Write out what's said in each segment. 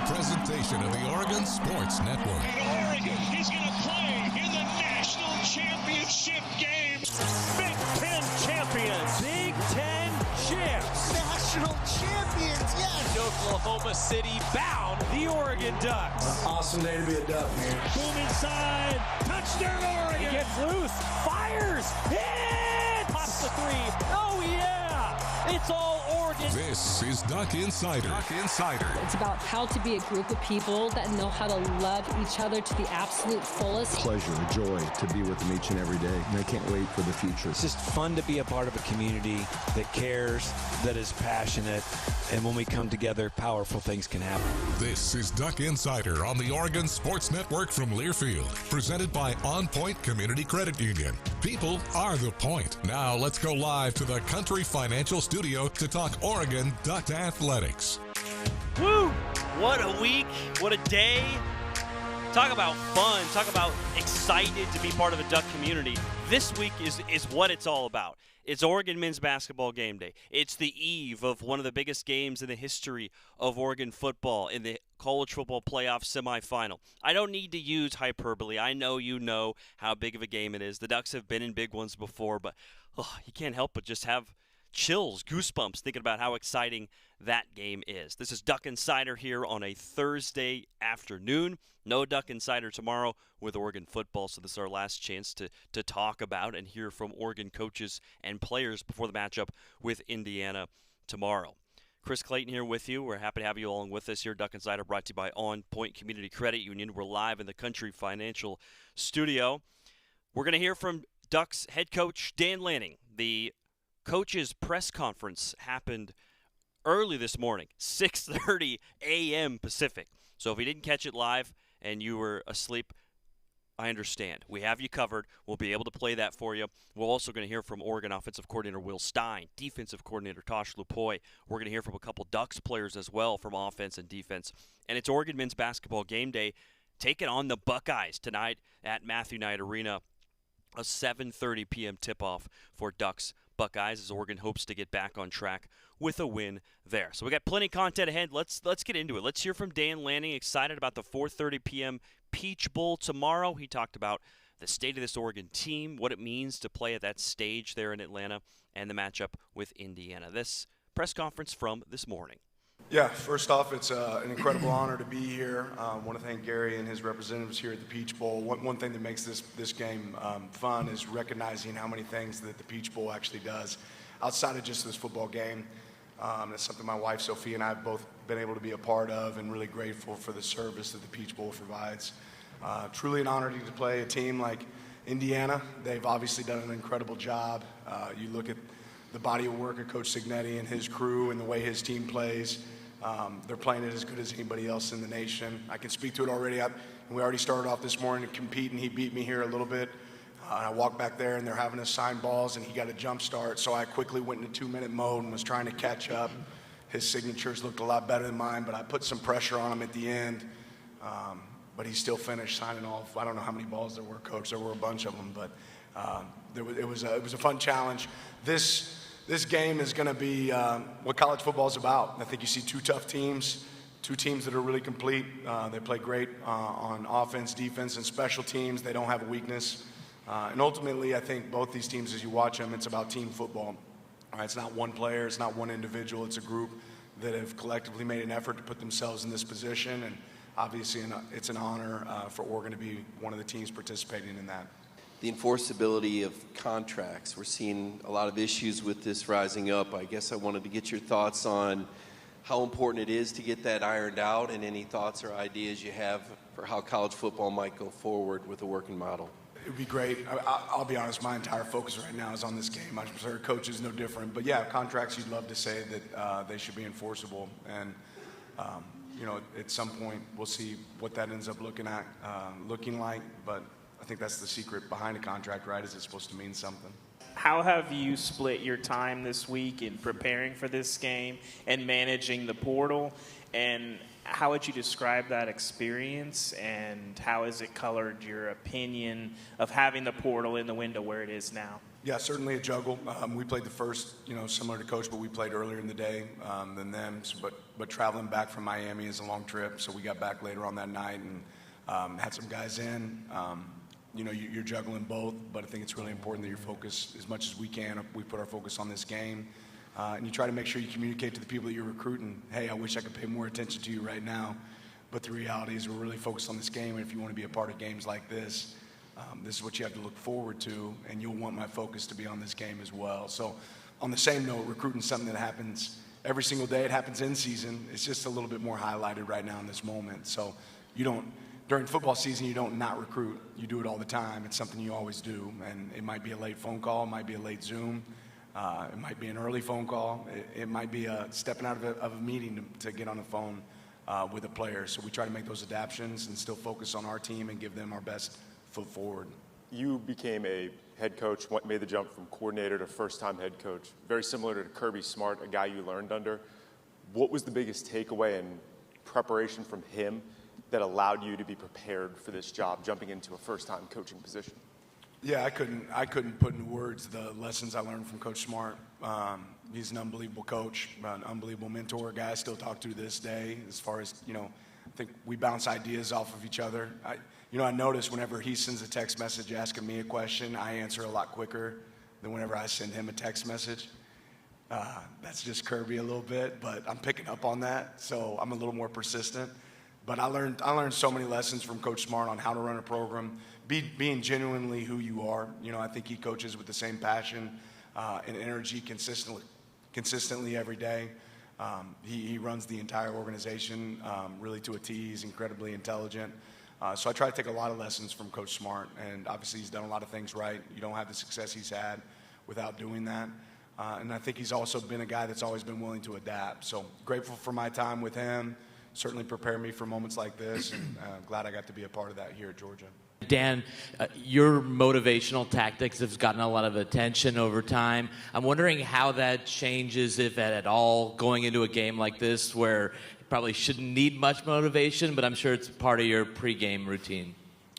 presentation of the Oregon Sports Network. And Oregon is going to play in the national championship game. Big Ten champions. Big Ten champs. National champions, yes. Oklahoma City bound the Oregon Ducks. Awesome day to be a Duck, man. Boom inside. Touchdown, Oregon. He gets loose. Fires. Hits. Pops the three. Oh, yeah. It's all Oregon. This is Duck Insider. Duck Insider. It's about how to be a group of people that know how to love each other to the absolute fullest. Pleasure, joy to be with them each and every day. And I can't wait for the future. It's just fun to be a part of a community that cares, that is passionate, and when we come together, powerful things can happen. This is Duck Insider on the Oregon Sports Network from Learfield, presented by OnPoint Community Credit Union. People are the point. Now let's go live to the Country Financial Studio to talk Oregon Duck athletics. Woo! What a week, what a day. Talk about fun, talk about excited to be part of a Duck community. This week is what it's all about. It's Oregon men's basketball game day. It's the eve of one of the biggest games in the history of Oregon football in the college football playoff semifinal. I don't need to use hyperbole. I know you know how big of a game it is. The Ducks have been in big ones before, but you can't help but just have chills, goosebumps thinking about how exciting that game is. This is Duck Insider here on a Thursday afternoon. No Duck Insider tomorrow with Oregon football, so this is our last chance to talk about and hear from Oregon coaches and players before the matchup with Indiana tomorrow. Chris Clayton here with you. We're happy to have you along with us here. Duck Insider brought to you by OnPoint Community Credit Union. We're live in the Country Financial Studio. We're going to hear from Ducks head coach Dan Lanning. The coaches' press conference happened early this morning, 6:30 a.m. Pacific. So if you didn't catch it live and you were asleep, I understand. We have you covered. We'll be able to play that for you. We're also going to hear from Oregon offensive coordinator Will Stein, defensive coordinator Tosh Lupoi. We're going to hear from a couple Ducks players as well from offense and defense. And it's Oregon men's basketball game day, taking on the Buckeyes tonight at Matthew Knight Arena. A 7:30 p.m. tip-off for Ducks Buckeyes as Oregon hopes to get back on track with a win there. So we got plenty of content ahead. Let's get into it. Let's hear from Dan Lanning, excited about the 4:30 p.m. Peach Bowl tomorrow. He talked about the state of this Oregon team, what it means to play at that stage there in Atlanta, and the matchup with Indiana. This press conference from this morning. Yeah, first off, it's an incredible honor to be here. I want to thank Gary and his representatives here at the Peach Bowl. One thing that makes this game fun is recognizing how many things that the Peach Bowl actually does outside of just this football game. That's something my wife Sophia and I have both been able to be a part of, and really grateful for the service that the Peach Bowl provides. Truly an honor to play a team like Indiana. They've obviously done an incredible job. You look at the body of work of Coach Signetti and his crew and the way his team plays. They're playing it as good as anybody else in the nation. I can speak to it already. We already started off this morning to compete, and he beat me here a little bit. I walked back there, and they're having us sign balls, and he got a jump start. So I quickly went into 2-minute mode and was trying to catch up. His signatures looked a lot better than mine, but I put some pressure on him at the end. But he still finished signing off. I don't know how many balls there were, Coach. There were a bunch of them, but it was a fun challenge. This game is going to be what college football is about. I think you see two tough teams, two teams that are really complete. They play great on offense, defense, and special teams. They don't have a weakness. And ultimately, I think both these teams, as you watch them, it's about team football. All right, it's not one player, it's not one individual. It's a group that have collectively made an effort to put themselves in this position. And obviously, it's an honor for Oregon to be one of the teams participating in that. The enforceability of contracts. We're seeing a lot of issues with this rising up. I guess I wanted to get your thoughts on how important it is to get that ironed out, and any thoughts or ideas you have for how college football might go forward with a working model. It would be great. I'll be honest, my entire focus right now is on this game. I'm sure coach is no different. But yeah, contracts, you'd love to say that they should be enforceable. And, at some point we'll see what that ends up looking like. But I think that's the secret behind a contract, right? Is it supposed to mean something? How have you split your time this week in preparing for this game and managing the portal? And how would you describe that experience, and how has it colored your opinion of having the portal in the window where it is now? Yeah, certainly a juggle. We played the first, similar to Coach, but we played earlier in the day than them. But traveling back from Miami is a long trip, so we got back later on that night and had some guys in. You're juggling both, but I think it's really important that you're focused as much as we can. We put our focus on this game. And you try to make sure you communicate to the people that you're recruiting, hey, I wish I could pay more attention to you right now. But the reality is we're really focused on this game, and if you want to be a part of games like this, this is what you have to look forward to, and you'll want my focus to be on this game as well. So on the same note, recruiting is something that happens every single day. It happens in season. It's just a little bit more highlighted right now in this moment. So during football season, you don't not recruit. You do it all the time. It's something you always do, and it might be a late phone call. It might be a late Zoom. It might be an early phone call. It might be stepping out of a meeting to get on the phone with a player. So we try to make those adaptions and still focus on our team and give them our best foot forward. You became a head coach, made the jump from coordinator to first-time head coach. Very similar to Kirby Smart, a guy you learned under. What was the biggest takeaway and preparation from him that allowed you to be prepared for this job, jumping into a first-time coaching position? Yeah, I couldn't put into words the lessons I learned from Coach Smart. He's an unbelievable coach, an unbelievable mentor, guy I still talk to this day. As far as, I think we bounce ideas off of each other. I notice whenever he sends a text message asking me a question, I answer a lot quicker than whenever I send him a text message. That's just Kirby a little bit, but I'm picking up on that, so I'm a little more persistent. But I learned so many lessons from Coach Smart on how to run a program, being genuinely who you are. I think he coaches with the same passion and energy consistently every day. He runs the entire organization really to a T. He's incredibly intelligent. So I try to take a lot of lessons from Coach Smart, and obviously he's done a lot of things right. You don't have the success he's had without doing that. And I think he's also been a guy that's always been willing to adapt. So grateful for my time with him. Certainly prepared me for moments like this, and glad I got to be a part of that here at Georgia. Dan, your motivational tactics have gotten a lot of attention over time. I'm wondering how that changes, if at all, going into a game like this where you probably shouldn't need much motivation, but I'm sure it's part of your pregame routine.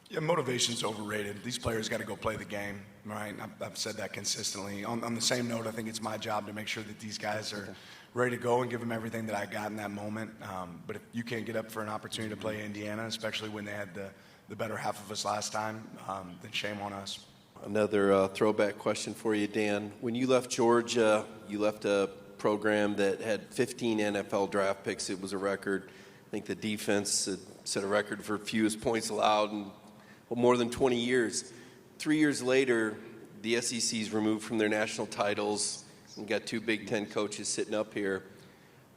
Yeah, motivation's overrated. These players got to go play the game, right? I've said that consistently. On the same note, I think it's my job to make sure that these guys are ready to go and give them everything that I got in that moment. But if you can't get up for an opportunity to play Indiana, especially when they had the better half of us last time, then shame on us. Another throwback question for you, Dan. When you left Georgia, you left a program that had 15 NFL draft picks. It was a record. I think the defense set a record for fewest points allowed in more than 20 years. 3 years later, the SEC's removed from their national titles. We've got two Big Ten coaches sitting up here.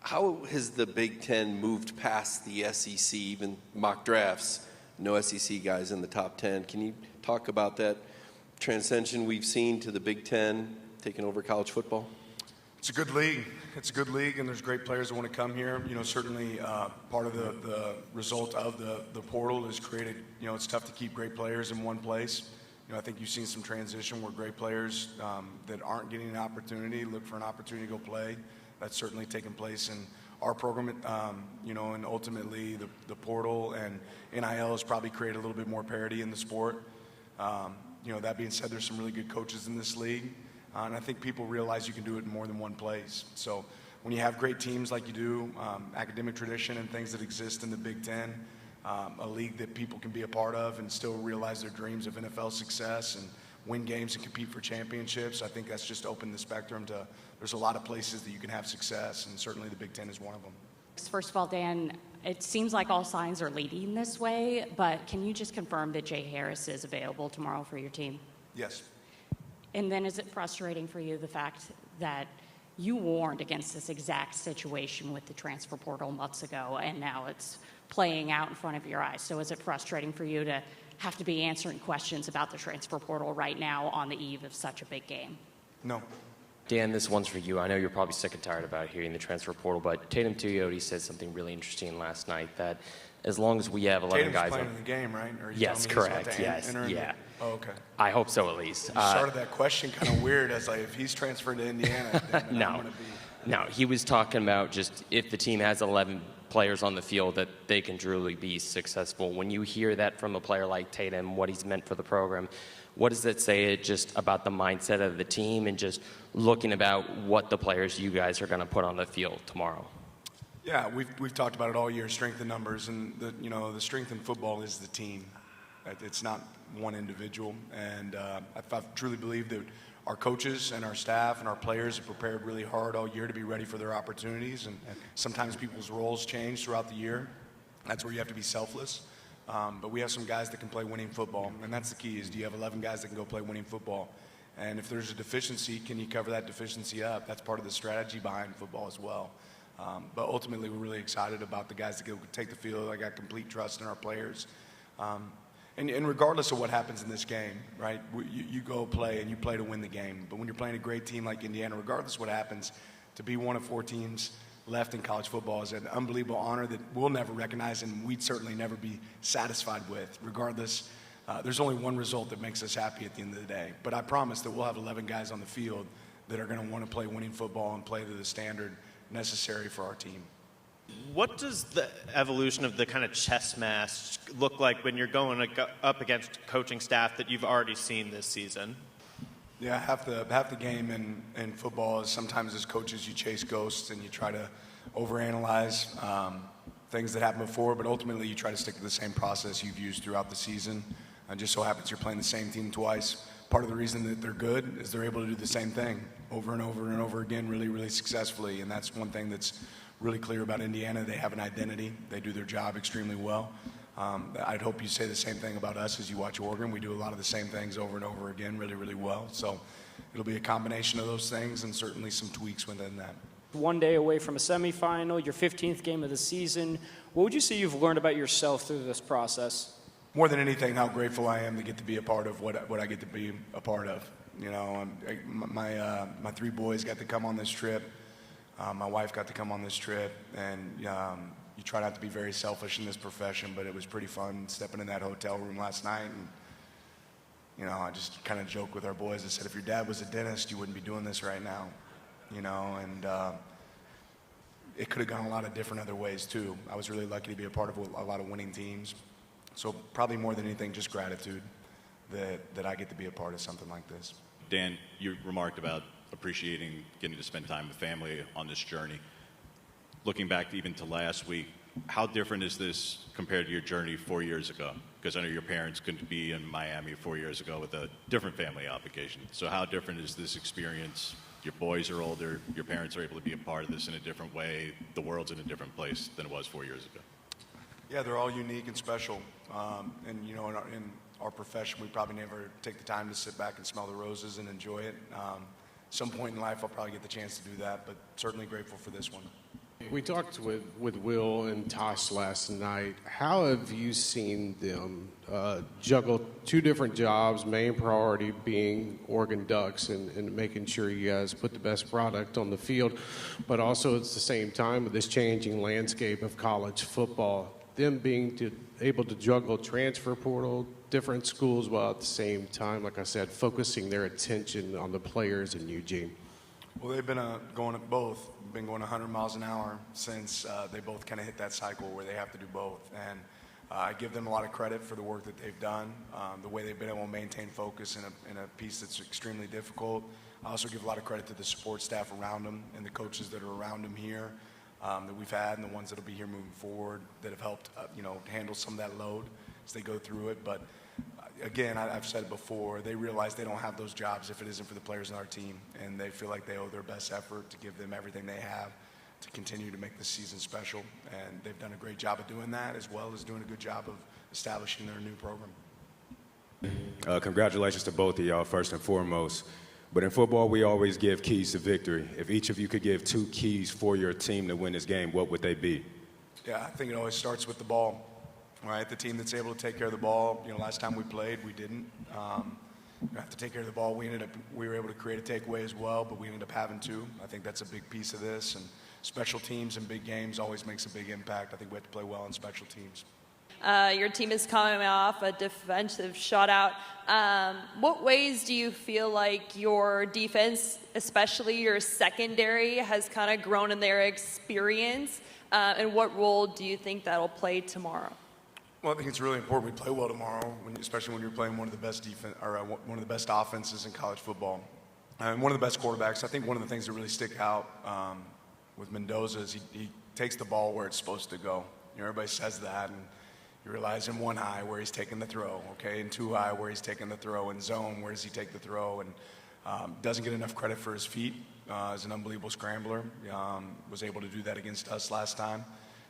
How has the Big Ten moved past the SEC, even mock drafts? No SEC guys in the top 10. Can you talk about that transition we've seen to the Big Ten taking over college football? It's a good league. It's a good league, and there's great players that want to come here. Certainly part of the result of the portal is created. It's tough to keep great players in one place. I think you've seen some transition where great players that aren't getting an opportunity look for an opportunity to go play. That's certainly taken place in our program, and ultimately the portal and NIL has probably created a little bit more parity in the sport. That being said, there's some really good coaches in this league, and I think people realize you can do it in more than one place. So when you have great teams like you do, academic tradition and things that exist in the Big Ten, a league that people can be a part of and still realize their dreams of NFL success and win games and compete for championships, I think that's just opened the spectrum to, there's a lot of places that you can have success, and certainly the Big Ten is one of them. First of all, Dan, it seems like all signs are leading this way, but can you just confirm that Jay Harris is available tomorrow for your team? Yes. And then is it frustrating for you the fact that you warned against this exact situation with the transfer portal months ago, and now it's playing out in front of your eyes? So is it frustrating for you to have to be answering questions about the transfer portal right now on the eve of such a big game? No. Dan, this one's for you. I know you're probably sick and tired about hearing the transfer portal, but Tatum Tuioti said something really interesting last night, that as long as we have 11 Tatum's guys playing in the game, right? Or yes, correct. Yes, yeah. Oh, okay. I hope so, at least. You started that question kind of weird, as like, if he's transferred to Indiana, then no. I'm going to be... No, he was talking about just if the team has 11 players on the field that they can truly be successful. When you hear that from a player like Tatum, what he's meant for the program, what does that say just about the mindset of the team and just looking about what the players you guys are going to put on the field tomorrow? Yeah, we've talked about it all year, strength in numbers, and the strength in football is the team. It's not one individual, and I truly believe that our coaches and our staff and our players have prepared really hard all year to be ready for their opportunities, and sometimes people's roles change throughout the year. That's where you have to be selfless. But we have some guys that can play winning football, and that's the key is do you have 11 guys that can go play winning football? And if there's a deficiency, can you cover that deficiency up? That's part of the strategy behind football as well. But ultimately, we're really excited about the guys that can take the field. I got complete trust in our players. And regardless of what happens in this game, right, you go play and you play to win the game. But when you're playing a great team like Indiana, regardless of what happens, to be one of 4 teams left in college football is an unbelievable honor that we'll never recognize and we'd certainly never be satisfied with. Regardless, there's only one result that makes us happy at the end of the day. But I promise that we'll have 11 guys on the field that are going to want to play winning football and play to the standard necessary for our team. What does the evolution of the kind of chess match look like when you're going up against coaching staff that you've already seen this season? Yeah, half the game in football is sometimes as coaches you chase ghosts and you try to overanalyze things that happened before, but ultimately you try to stick to the same process you've used throughout the season. It just so happens you're playing the same team twice. Part of the reason that they're good is they're able to do the same thing over and over and over again really, really successfully, and that's one thing that's really clear about Indiana. They have an identity. They do their job extremely well. I'd hope you say the same thing about us as you watch Oregon. We do a lot of the same things over and over again really, really well. So it'll be a combination of those things and certainly some tweaks within that. One day away from a semifinal, your 15th game of the season. What would you say you've learned about yourself through this process? More than anything, how grateful I am to get to be a part of what I get to be a part of. You know, my 3 boys got to come on this trip. My wife got to come on this trip, and you try not to be very selfish in this profession, but it was pretty fun stepping in that hotel room last night. And, I just kind of joked with our boys. I said, if your dad was a dentist, you wouldn't be doing this right now. And it could have gone a lot of different other ways, too. I was really lucky to be a part of a lot of winning teams. So probably more than anything, just gratitude that I get to be a part of something like this. Dan, you remarked about appreciating getting to spend time with family on this journey. Looking back even to last week, how different is this compared to your journey 4 years ago? Because I know your parents couldn't be in Miami 4 years ago with a different family obligation. So how different is this experience? Your boys are older, your parents are able to be a part of this in a different way. The world's in a different place than it was 4 years ago. Yeah, they're all unique and special. And in our profession, we probably never take the time to sit back and smell the roses and enjoy it. Some point in life, I'll probably get the chance to do that, but certainly grateful for this one. We talked with Will and Tosh last night. How have you seen them juggle 2 different jobs, main priority being Oregon Ducks and making sure you guys put the best product on the field, but also at the same time with this changing landscape of college football, them being able to juggle transfer portal, different schools, while at the same time, like I said, focusing their attention on the players in Eugene? Well, they've been going 100 miles an hour since they both kind of hit that cycle where they have to do both. And I give them a lot of credit for the work that they've done, the way they've been able to maintain focus in a piece that's extremely difficult. I also give a lot of credit to the support staff around them and the coaches that are around them here that we've had and the ones that will be here moving forward that have helped handle some of that load as they go through it. But again, I've said it before, they realize they don't have those jobs if it isn't for the players on our team, and they feel like they owe their best effort to give them everything they have to continue to make this season special, and they've done a great job of doing that as well as doing a good job of establishing their new program. Congratulations to both of y'all, first and foremost. But in football, we always give keys to victory. If each of you could give 2 keys for your team to win this game, what would they be? Yeah, I think it always starts with the ball. Right, the team that's able to take care of the ball. Last time we played, we didn't. You have to take care of the ball. We were able to create a takeaway as well, but we ended up having to. I think that's a big piece of this. And special teams and big games always makes a big impact. I think we have to play well in special teams. Your team is coming off a defensive shutout. What ways do you feel like your defense, especially your secondary, has kind of grown in their experience? And what role do you think that'll play tomorrow? Well, I think it's really important we play well tomorrow, especially when you're playing one of the best one of the best offenses in college football, and one of the best quarterbacks. I think one of the things that really stick out with Mendoza is he takes the ball where it's supposed to go. Everybody says that, and you realize in one high where he's taking the throw, okay, in two high where he's taking the throw, in zone where does he take the throw, and doesn't get enough credit for his feet. Is an unbelievable scrambler. Was able to do that against us last time.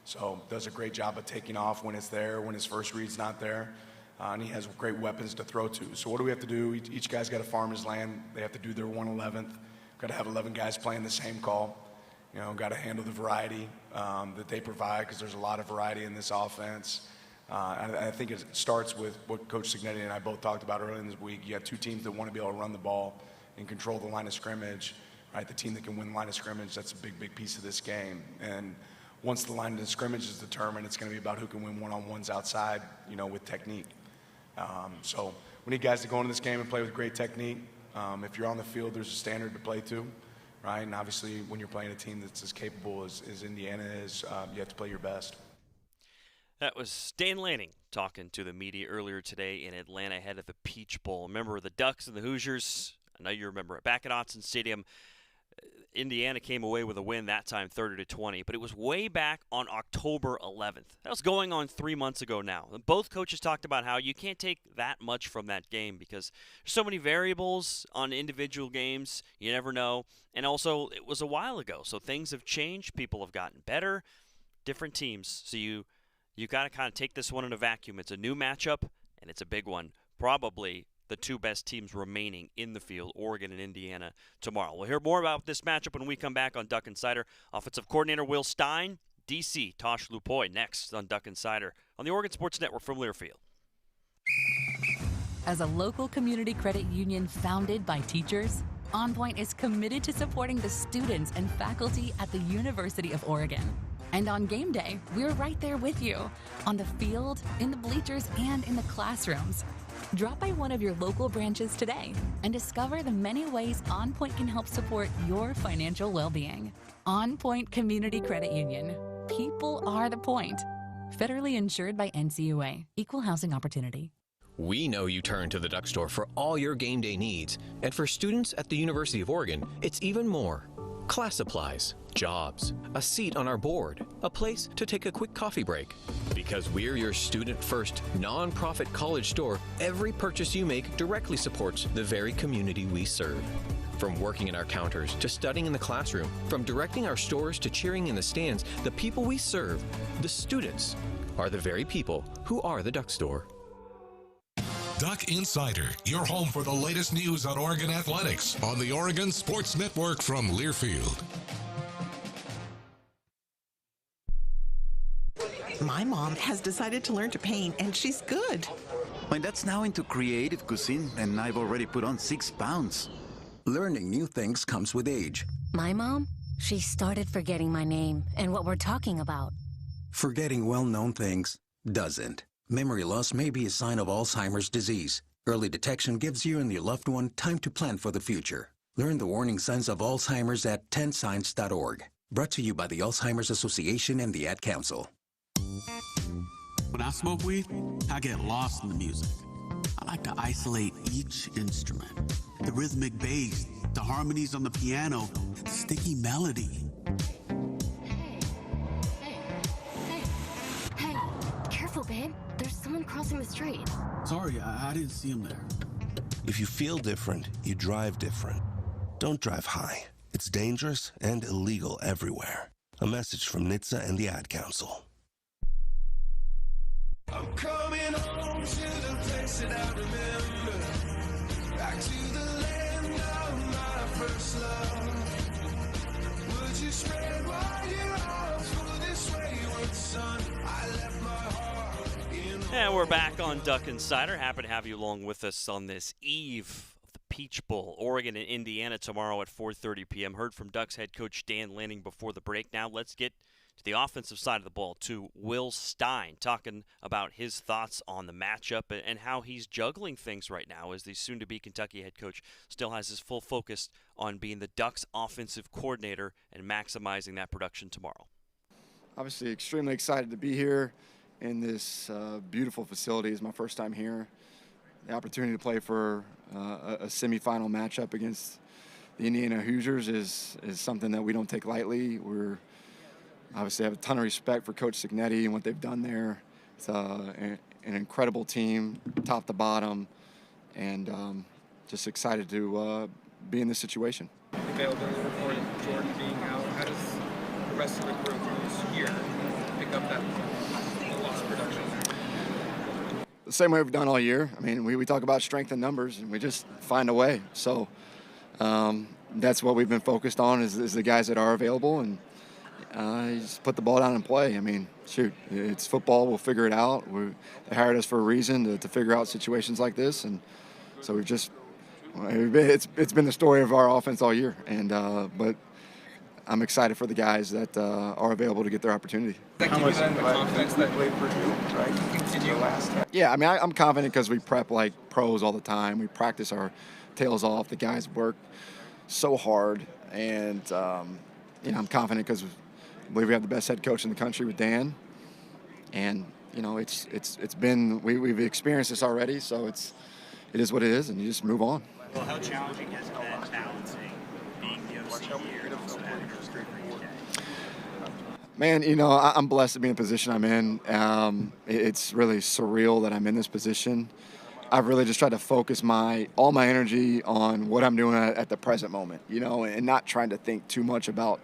So does a great job of taking off when it's there, when his first read's not there. And he has great weapons to throw to. So what do we have to do? Each guy's got to farm his land. They have to do their 1/11th. Got to have 11 guys playing the same call. Got to handle the variety that they provide, because there's a lot of variety in this offense. And I think it starts with what Coach Signetti and I both talked about earlier in this week. You have two teams that want to be able to run the ball and control the line of scrimmage. Right? The team that can win the line of scrimmage, that's a big, big piece of this game. And once the line of scrimmage is determined, it's going to be about who can win one-on-ones outside, with technique. So we need guys to go into this game and play with great technique. If you're on the field, there's a standard to play to, right? And obviously, when you're playing a team that's as capable as Indiana is, you have to play your best. That was Stein Lanning talking to the media earlier today in Atlanta ahead of the Peach Bowl. Remember the Ducks and the Hoosiers? I know you remember it. Back at Autzen Stadium, Indiana came away with a win that time, 30-20, but it was way back on October 11th. That was going on 3 months ago now. Both coaches talked about how you can't take that much from that game because there's so many variables on individual games. You never know. And also, it was a while ago, so things have changed. People have gotten better, different teams. So you got to kind of take this one in a vacuum. It's a new matchup, and it's a big one. Probably the two best teams remaining in the field, Oregon and Indiana, tomorrow. We'll hear more about this matchup when we come back on Duck Insider. Offensive coordinator Will Stein, DC Tosh Lupoi next on Duck Insider on the Oregon Sports Network from Learfield. As a local community credit union founded by teachers, OnPoint is committed to supporting the students and faculty at the University of Oregon. And on game day, we're right there with you, on the field, in the bleachers, and in the classrooms. Drop by one of your local branches today and discover the many ways OnPoint can help support your financial well-being. OnPoint Community Credit Union. People are the point. Federally insured by NCUA. Equal housing opportunity. We know you turn to the Duck Store for all your game day needs. And for students at the University of Oregon, it's even more. Class supplies, jobs, a seat on our board, a place to take a quick coffee break. Because we're your student-first, non-profit college store, every purchase you make directly supports the very community we serve. From working at our counters to studying in the classroom, from directing our stores to cheering in the stands, the people we serve, the students, are the very people who are the Duck Store. Duck Insider, your home for the latest news on Oregon athletics on the Oregon Sports Network from Learfield. My mom has decided to learn to paint, and she's good. My dad's now into creative cuisine, and I've already put on 6 pounds. Learning new things comes with age. My mom, she started forgetting my name and what we're talking about. Forgetting well-known things doesn't. Memory loss may be a sign of Alzheimer's disease. Early detection gives you and your loved one time to plan for the future. Learn the warning signs of Alzheimer's at 10signs.org. Brought to you by the Alzheimer's Association and the Ad Council. When I smoke weed, I get lost in the music. I like to isolate each instrument. The rhythmic bass, the harmonies on the piano, the sticky melody. Hey, careful, babe. There's someone crossing the street. Sorry, I didn't see him there. If you feel different, you drive different. Don't drive high. It's dangerous and illegal everywhere. A message from NHTSA and the Ad Council. I'm coming home to the place that I remember. Back to the land of my first love. Would you spread wide your arms for this wayward son? I left my heart in. And we're back on Duck Insider. Happy to have you along with us on this eve of the Peach Bowl. Oregon and Indiana tomorrow at 4:30 p.m. Heard from Ducks head coach Dan Lanning before the break. Now let's get to the offensive side of the ball, to Will Stein, talking about his thoughts on the matchup and how he's juggling things right now as the soon-to-be Kentucky head coach still has his full focus on being the Ducks offensive coordinator and maximizing that production tomorrow. Obviously extremely excited to be here in this beautiful facility. It's my first time here. The opportunity to play for a semifinal matchup against the Indiana Hoosiers is something that we don't take lightly. We're obviously have a ton of respect for Coach Signetti and what they've done there. It's an incredible team, top to bottom, and just excited to be in this situation. Availability report of Jordan being out. How does the rest of the group who's here pick up that lost production? The same way we've done all year. I mean, we talk about strength in numbers, and we just find a way. So that's what we've been focused on is the guys that are available, and you just put the ball down and play. I mean, shoot, it's football. We'll figure it out. They hired us for a reason to figure out situations like this, and so it's been the story of our offense all year. And but I'm excited for the guys that are available to get their opportunity. How much the confidence that played for you, right? Continue last time. Yeah, I mean, I'm confident because we prep like pros all the time. We practice our tails off. The guys work so hard, and I'm confident because I believe we have the best head coach in the country with Dan, and it's been we've experienced this already, so it is what it is, and you just move on. Well, how challenging has it been balancing being the OC here and also having to street for weekday? Man, I'm blessed to be in the position I'm in. It's really surreal that I'm in this position. I've really just tried to focus all my energy on what I'm doing at the present moment, and not trying to think too much about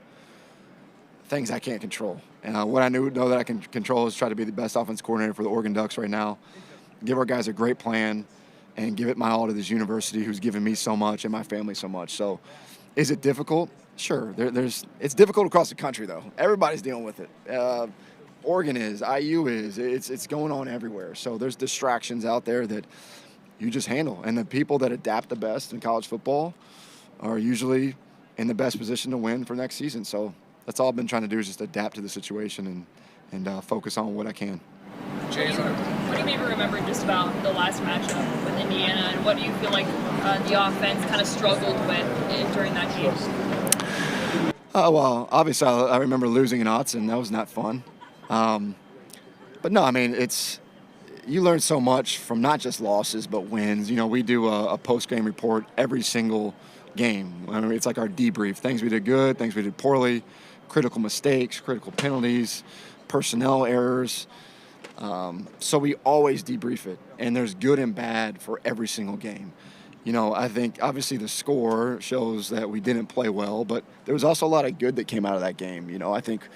things I can't control. What I know that I can control is try to be the best offense coordinator for the Oregon Ducks right now, give our guys a great plan, and give it my all to this university who's given me so much and my family so much. So is it difficult? Sure. It's difficult across the country, though. Everybody's dealing with it. Oregon is, IU is. It's going on everywhere. So there's distractions out there that you just handle. And the people that adapt the best in college football are usually in the best position to win for next season. So that's all I've been trying to do is just adapt to the situation and focus on what I can. What do you maybe remember just about the last matchup with Indiana, and what do you feel like the offense kind of struggled with during that game? Well, obviously I remember losing in Autzen. That was not fun. But no, I mean, you learn so much from not just losses but wins. We do a post-game report every single game. I mean, it's like our debrief. Things we did good, things we did poorly, critical mistakes, critical penalties, personnel errors. So we always debrief it, and there's good and bad for every single game. I think obviously the score shows that we didn't play well, but there was also a lot of good that came out of that game. I think,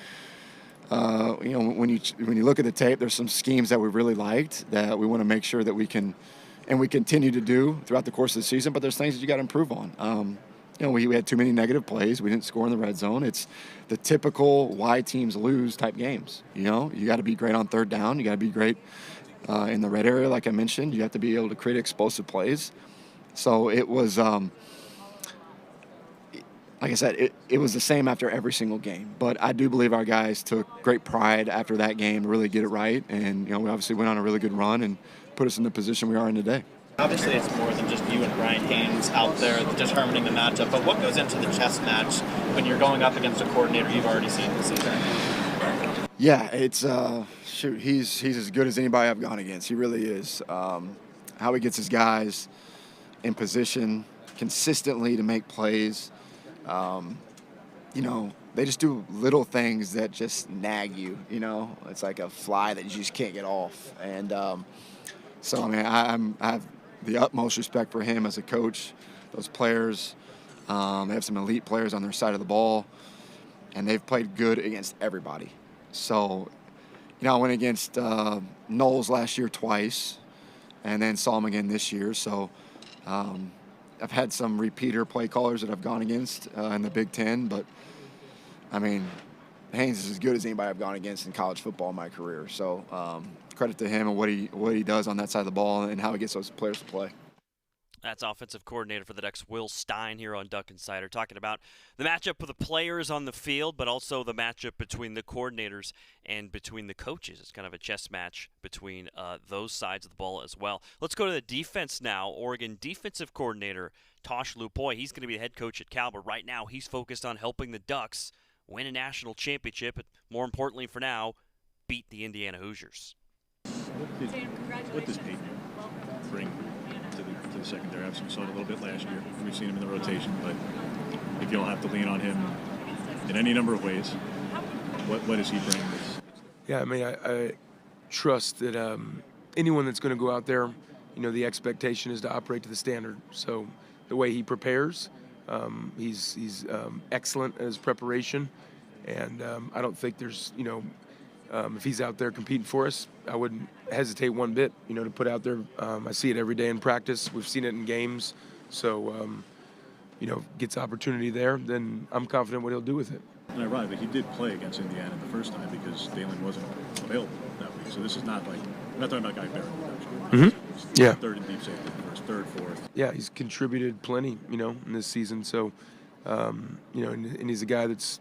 when you look at the tape, there's some schemes that we really liked that we want to make sure that we can, and we continue to do throughout the course of the season, but there's things that you got to improve on. We had too many negative plays. We didn't score in the red zone. It's the typical why teams lose type games. You got to be great on third down. You got to be great in the red area, like I mentioned. You have to be able to create explosive plays. So it was, like I said, it was the same after every single game. But I do believe our guys took great pride after that game to really get it right. And, we obviously went on a really good run and put us in the position we are in today. Obviously, it's more than just you and Brian Haynes out there determining the matchup, but what goes into the chess match when you're going up against a coordinator you've already seen this season? Yeah, it's he's as good as anybody I've gone against. He really is. How he gets his guys in position consistently to make plays. They just do little things that just nag you. It's like a fly that you just can't get off. And so, I mean, I have the utmost respect for him as a coach. Those players, they have some elite players on their side of the ball, and they've played good against everybody. So, I went against Knowles last year twice, and then saw him again this year. So, I've had some repeater play callers that I've gone against in the Big Ten, but, I mean, Haynes is as good as anybody I've gone against in college football in my career. So, credit to him and what he does on that side of the ball and how he gets those players to play. That's offensive coordinator for the Ducks, Will Stein, here on Duck Insider, talking about the matchup of the players on the field, but also the matchup between the coordinators and between the coaches. It's kind of a chess match between those sides of the ball as well. Let's go to the defense now. Oregon defensive coordinator Tosh Lupoi. He's going to be the head coach at Cal, but right now he's focused on helping the Ducks win a national championship, but more importantly for now, beat the Indiana Hoosiers. What does Peyton bring to the secondary? Obviously, we saw it a little bit last year. We've seen him in the rotation, but if you'll have to lean on him in any number of ways, what does he bring? Yeah, I mean, I trust that anyone that's going to go out there, the expectation is to operate to the standard. So the way he prepares, he's excellent at his preparation, and I don't think there's, if he's out there competing for us, I wouldn't hesitate one bit, to put out there. I see it every day in practice. We've seen it in games. So, gets opportunity there, then I'm confident what he'll do with it. And ironically, he did play against Indiana the first time because Dalen wasn't available that week. So this is not like, I'm not talking about Guy Barrett. Yeah. Third and deep safety, first, third, fourth. Yeah, he's contributed plenty, in this season. So, and he's a guy that's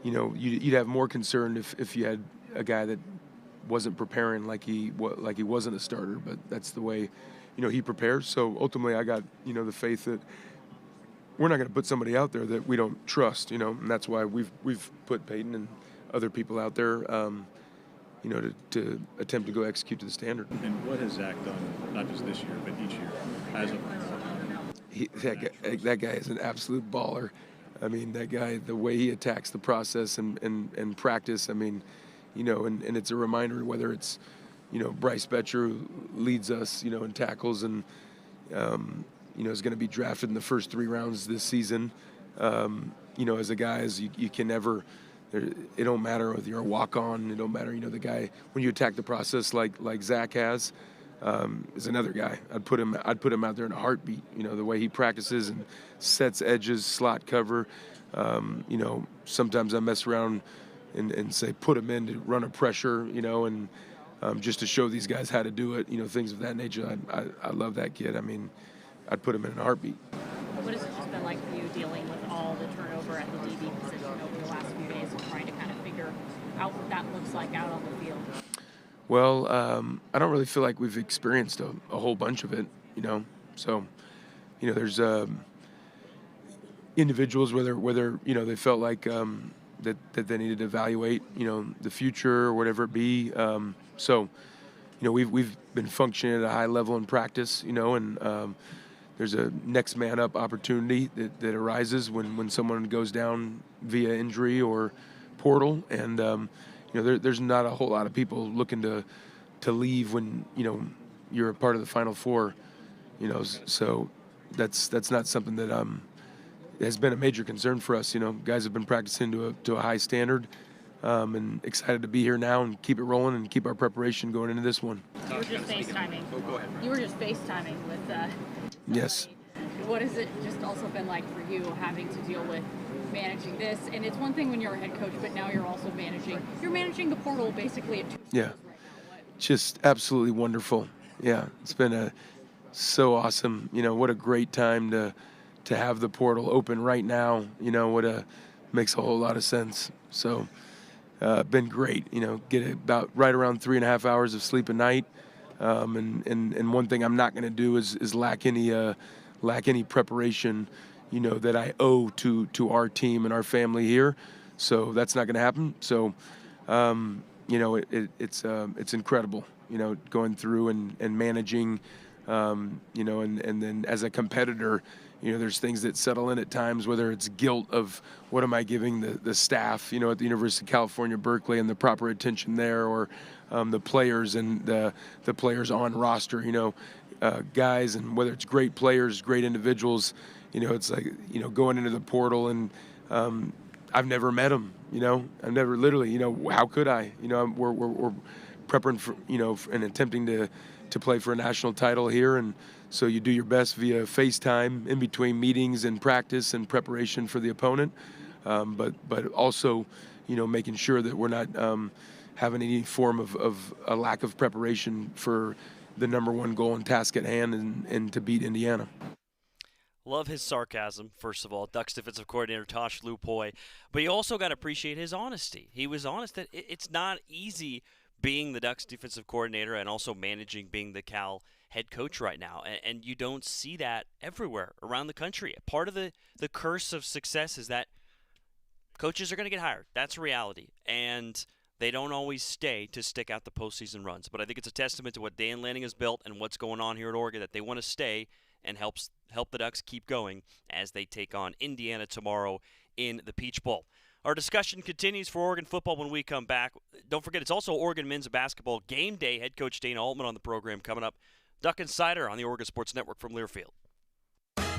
you'd have more concern if you had a guy that wasn't preparing like he wasn't a starter. But that's the way, he prepares. So ultimately, I got the faith that we're not going to put somebody out there that we don't trust. And that's why we've put Peyton and other people out there, to attempt to go execute to the standard. And what has Zach done, not just this year, but each year, as a that guy is an absolute baller. I mean, that guy, the way he attacks the process and practice, I mean, and it's a reminder whether it's, Bryce Betcher who leads us, in tackles and, is going to be drafted in the first 3 rounds this season. As a guy, you can never, it don't matter whether you're a walk-on, it don't matter, the guy, when you attack the process like Zach has, is another guy. I'd put him out there in a heartbeat. The way he practices and sets edges, slot cover. Sometimes I mess around and say put him in to run a pressure. And just to show these guys how to do it. Things of that nature. I love that kid. I mean, I'd put him in a heartbeat. What has it just been like for you dealing with all the turnover at the DB position over the last few days and trying to kind of figure out what that looks like out on the field? Well, I don't really feel like we've experienced a whole bunch of it, So, there's individuals whether they felt like that they needed to evaluate, the future or whatever it be. So, we've been functioning at a high level in practice, and there's a next man up opportunity that arises when someone goes down via injury or portal, and there's not a whole lot of people looking to leave when you're a part of the Final Four, so that's not something that has been a major concern for us. Guys have been practicing to a high standard, and excited to be here now and keep it rolling and keep our preparation going into this one. You were just FaceTiming. Oh, go ahead. You were just FaceTiming with. Yes. What has it just also been like for you having to deal with managing this? And it's one thing when you're a head coach, but now you're also managing the portal basically at 2 schools Yeah. Just absolutely wonderful. Yeah, it's been so awesome. What a great time to have the portal open right now. Makes a whole lot of sense. So, been great. Get about right around 3.5 hours of sleep a night. And one thing I'm not going to do is lack any preparation, that I owe to our team and our family here. So that's not going to happen. So, it's incredible, going through and managing, and then as a competitor, there's things that settle in at times, whether it's guilt of what am I giving the staff, at the University of California, Berkeley, and the proper attention there, or the players and the players on roster, guys, and whether it's great players, great individuals, it's like, going into the portal and I've never met them, I've never literally, how could I, we're prepping for, and attempting to play for a national title here. And so you do your best via FaceTime in between meetings and practice and preparation for the opponent. But also, making sure that we're not having any form of a lack of preparation for, the number one goal and task at hand, and to beat Indiana. Love his sarcasm, first of all, Ducks defensive coordinator Tosh Lupoi. But you also got to appreciate his honesty. He was honest that it's not easy being the Ducks defensive coordinator and also managing being the Cal head coach right now. And you don't see that everywhere around the country. Part of the curse of success is that coaches are going to get hired. That's reality. And they don't always stay to stick out the postseason runs. But I think it's a testament to what Dan Lanning has built and what's going on here at Oregon that they want to stay and help the Ducks keep going as they take on Indiana tomorrow in the Peach Bowl. Our discussion continues for Oregon football when we come back. Don't forget, it's also Oregon men's basketball game day. Head coach Dana Altman on the program coming up. Duck Insider on the Oregon Sports Network from Learfield.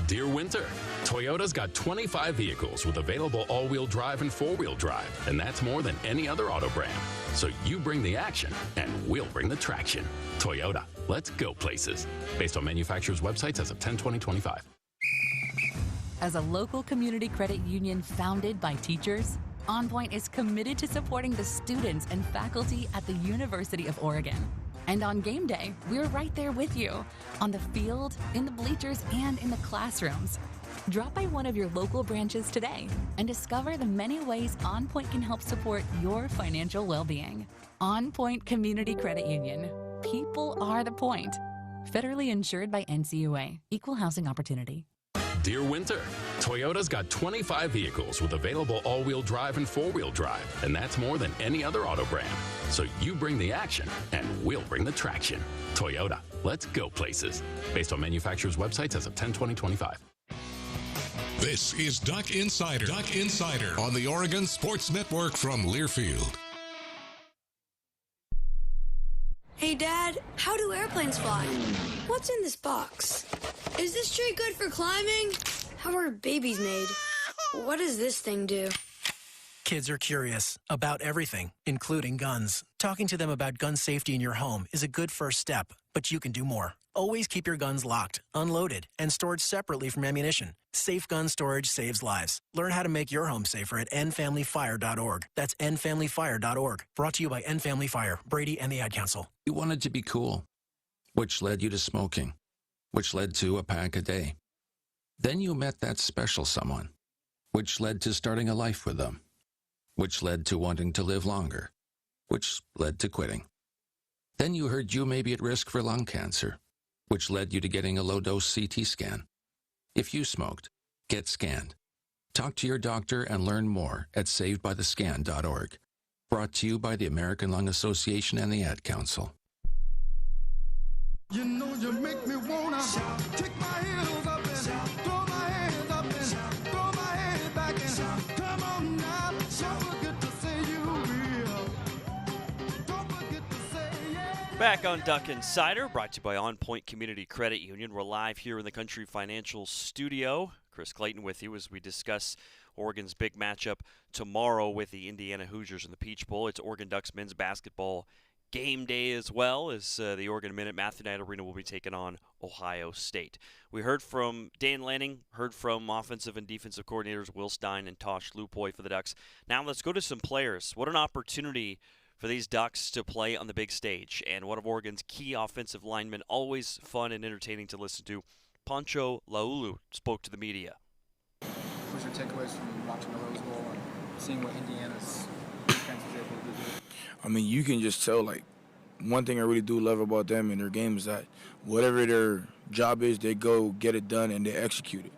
Dear Winter, Toyota's got 25 vehicles with available all-wheel drive and four-wheel drive, and that's more than any other auto brand. So you bring the action, and we'll bring the traction. Toyota, let's go places. Based on manufacturer's websites as of 10/20/25. As a local community credit union founded by teachers, OnPoint is committed to supporting the students and faculty at the University of Oregon. And on game day, we're right there with you, on the field, in the bleachers, and in the classrooms. Drop by one of your local branches today and discover the many ways OnPoint can help support your financial well-being. OnPoint Community Credit Union. People are the point. Federally insured by NCUA. Equal housing opportunity. Dear Winter, Toyota's got 25 vehicles with available all-wheel drive and four-wheel drive, and that's more than any other auto brand. So you bring the action, and we'll bring the traction. Toyota, let's go places. Based on manufacturer's websites as of 10/20/25. This is Duck Insider. Duck Insider on the Oregon Sports Network from Learfield. Hey, Dad, how do airplanes fly? What's in this box? Is this tree good for climbing? How are babies made? What does this thing do? Kids are curious about everything, including guns. Talking to them about gun safety in your home is a good first step, but you can do more. Always keep your guns locked, unloaded, and stored separately from ammunition. Safe gun storage saves lives. Learn how to make your home safer at endfamilyfire.org. That's endfamilyfire.org. Brought to you by End Family Fire, Brady, and the Ad Council. You wanted to be cool, which led you to smoking, which led to a pack a day. Then you met that special someone, which led to starting a life with them, which led to wanting to live longer, which led to quitting. Then you heard you may be at risk for lung cancer, which led you to getting a low-dose CT scan. If you smoked, get scanned. Talk to your doctor and learn more at savedbythescan.org. Brought to you by the American Lung Association and the Ad Council. You know you make me wanna kick my heels up and throw my hands up and throw my head back and come on now. Don't forget to say you will. Don't forget to say yeah. Back on Duck Insider, brought to you by OnPoint Community Credit Union. We're live here in the Country Financial Studio. Chris Clayton with you as we discuss Oregon's big matchup tomorrow with the Indiana Hoosiers in the Peach Bowl. It's Oregon Ducks men's basketball game day as well as the Oregon Men at Matthew Knight Arena will be taking on Ohio State. We heard from Dan Lanning, heard from offensive and defensive coordinators Will Stein and Tosh Lupoi for the Ducks. Now let's go to some players. What an opportunity for these Ducks to play on the big stage. And one of Oregon's key offensive linemen, always fun and entertaining to listen to, Poncho Laulu, spoke to the media. What's your takeaways from watching the Rose Bowl and seeing what Indiana's defense was able to do? I mean, you can just tell, like, one thing I really do love about them in their game is that whatever their job is, they go get it done and they execute it.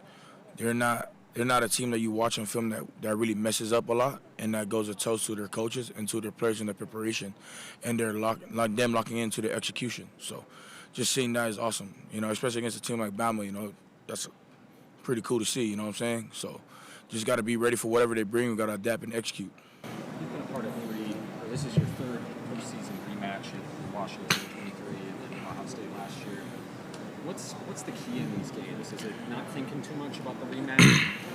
They're not a team that you watch on film that really messes up a lot and that goes a toast to their coaches and to their players in their preparation, and they're locking into the execution. So just seeing that is awesome, especially against a team like Bama, that's pretty cool to see, you know what I'm saying? So just got to be ready for whatever they bring. We got to adapt and execute. You've been a part of this is your third postseason rematch at Washington 23 and Ohio State last year. What's the key in these games? Is it not thinking too much about the rematch,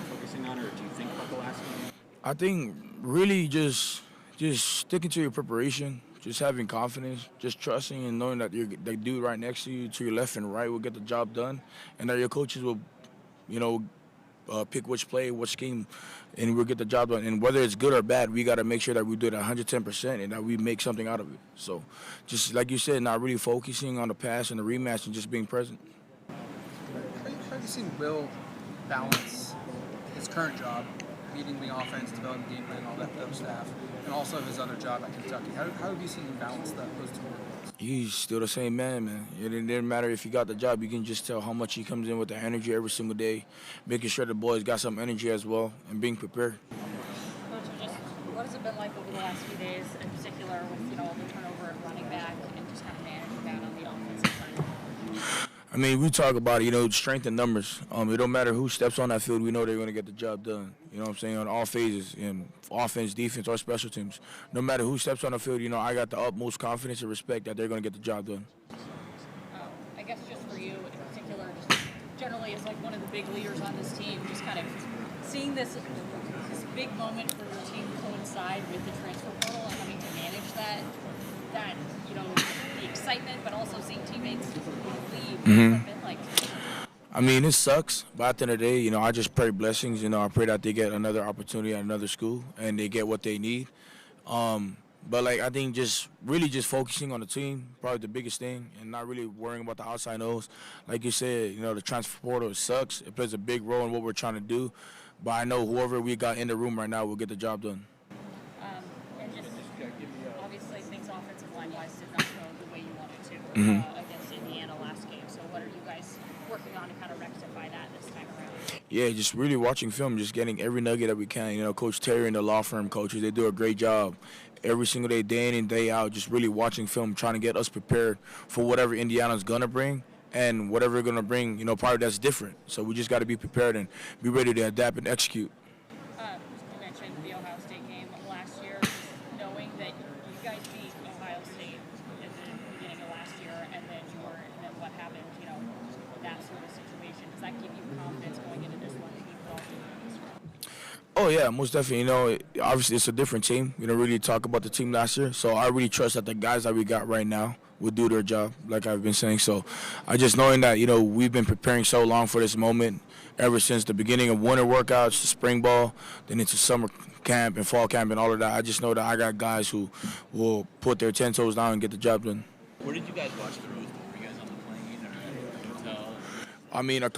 focusing on it, or do you think about the last one? I think really just sticking to your preparation, just having confidence, just trusting and knowing that the dude right next to you, to your left and right, will get the job done, and that your coaches will, pick which play, which scheme, and we'll get the job done. And whether it's good or bad, we got to make sure that we do it 110% and that we make something out of it. So just like you said, not really focusing on the pass and the rematch and just being present. How have you seen Will balance his current job, leading the offense, developing the game plan, all that other staff, and also his other job at Kentucky? How have you seen him balance those two roles? He's still the same man. It didn't matter if he got the job. You can just tell how much he comes in with the energy every single day, making sure the boys got some energy as well, and being prepared. Coach, what has it been like over the last few days, in particular with all the turnover at running back and just kind of managing that on the offensive side? I mean, we talk about it, strength in numbers. It don't matter who steps on that field. We know they're going to get the job done. You know what I'm saying? On all phases, in offense, defense, or special teams. No matter who steps on the field, I got the utmost confidence and respect that they're going to get the job done. I guess just for you in particular, just generally as like one of the big leaders on this team, just kind of seeing this big moment for your team coincide with the transfer portal and having to manage that the excitement, but also seeing teammates leave. Mm-hmm. What's it been like? I mean, it sucks, but at the end of the day, I just pray blessings. I pray that they get another opportunity at another school and they get what they need. But I think just focusing on the team, probably the biggest thing, and not really worrying about the outside nose. Like you said, the transfer portal sucks. It plays a big role in what we're trying to do. But I know whoever we got in the room right now will get the job done. And just obviously things offensive line-wise did not go the way you wanted to Mm-hmm. against Indiana last game. So what are you guys working on to kind of rectify that this time around? Yeah, just really watching film, just getting every nugget that we can. Coach Terry and the law firm coaches, they do a great job every single day, day in and day out, just really watching film, trying to get us prepared for whatever Indiana's going to bring and whatever they're going to bring, probably that's different. So we just got to be prepared and be ready to adapt and execute. You mentioned the Ohio State game last year, just knowing that you guys beat Ohio State at the beginning of last year, and then what happened, that sort of situation. Does that give you confidence going into this one? Oh, yeah, most definitely. Obviously it's a different team. We don't really talk about the team last year, so I really trust that the guys that we got right now will do their job, like I've been saying. So I just knowing that, we've been preparing so long for this moment ever since the beginning of winter workouts, the spring ball, then into summer camp and fall camp and all of that. I just know that I got guys who will put their 10 toes down and get the job done. Where did you guys watch the Rose Bowl? Were you guys on the plane or at a hotel? I mean, a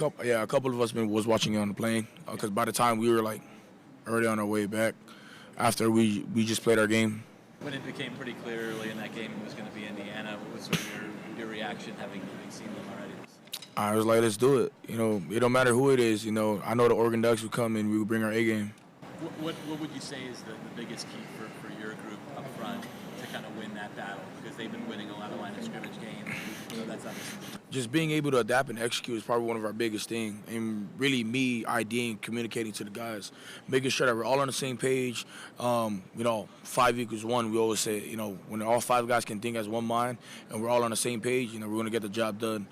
couple of us was watching it on the plane because by the time we were already on our way back after we just played our game. When it became pretty clear early in that game it was going to be Indiana, what was sort of your reaction having seen them already? I was like, let's do it. It don't matter who it is. I know the Oregon Ducks will come and we will bring our A game. What would you say is the biggest key for your group up front to kind of win that battle? Because they've been winning a lot of line of scrimmage games. So that's obviously just being able to adapt and execute is probably one of our biggest things. And really me IDing, communicating to the guys, making sure that we're all on the same page. 5 equals 1, we always say, when all 5 guys can think as one mind and we're all on the same page, we're going to get the job done.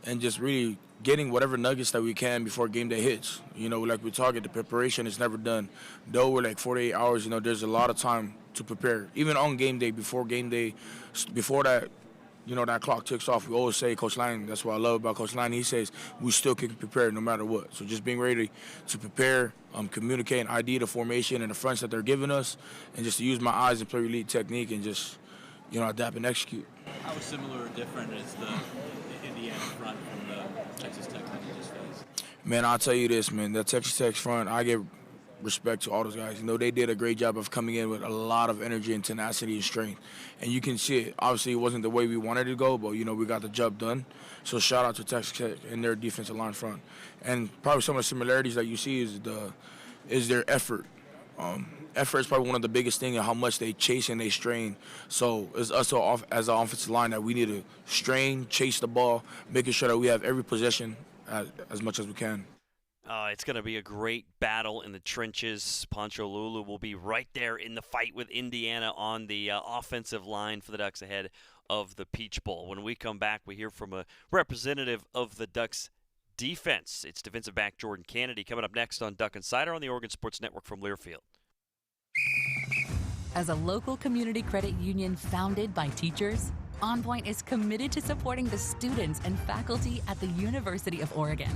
And just really getting whatever nuggets that we can before game day hits. Like we talked, the preparation is never done. Though we're 48 hours, there's a lot of time to prepare. Even on game day, before that, that clock ticks off, we always say, Coach Lanning, that's what I love about Coach Lanning. He says we still can prepare no matter what. So just being ready to prepare, communicate and ID the formation and the fronts that they're giving us, and just to use my eyes and play elite technique and just, adapt and execute. How similar or different is the Indiana front from the Texas Tech that you just faced? Man, I'll tell you this, man. That Texas Tech front, I give respect to all those guys. They did a great job of coming in with a lot of energy and tenacity and strength. And you can see it. Obviously, it wasn't the way we wanted it to go, but, we got the job done. So shout out to Texas Tech and their defensive line front. And probably some of the similarities that you see is their effort. Effort is probably one of the biggest things, and how much they chase and they strain. So it's us as an offensive line that we need to strain, chase the ball, making sure that we have every possession as much as we can. It's going to be a great battle in the trenches. Poncho Lulu will be right there in the fight with Indiana on the offensive line for the Ducks ahead of the Peach Bowl. When we come back, we hear from a representative of the Ducks defense. It's defensive back Jordan Kennedy coming up next on Duck Insider on the Oregon Sports Network from Learfield. As a local community credit union founded by teachers, OnPoint is committed to supporting the students and faculty at the University of Oregon.